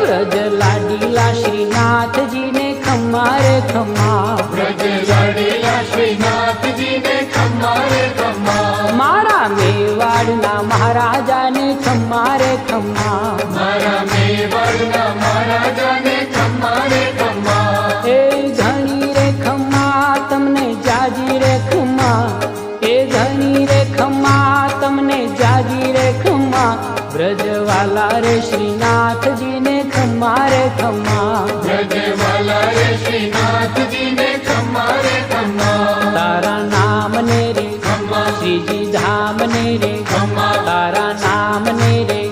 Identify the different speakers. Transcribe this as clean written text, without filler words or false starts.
Speaker 1: व्रज लाडीला श्रीनाथ जी ने खम्मा रे खम्मा,
Speaker 2: व्रज लाडीला श्रीनाथ जी ने खम्मा रे खम्मा,
Speaker 1: मारा मेवाड़ना महाराजा ने खम्मा रे खम्मा,
Speaker 2: मारा मेवाड़ना महाराजा ने खम्मा रे खम्मा,
Speaker 1: ए घणी रे खम्मा तमने जाजी रे खम्मा, ए घणी रे खम्मा तमने जाजी रे खम्मा, ब्रजवाला रे श्रीनाथ जी ने खम्मा रे खम्मा,
Speaker 2: ब्रजवाला रे श्रीनाथ जी ने खम्मा रे खम्मा,
Speaker 1: तारा नाम ने रे
Speaker 2: खम्मा,
Speaker 1: श्रीजी धाम ने रे
Speaker 2: खम्मा,
Speaker 1: तारा नाम ने रे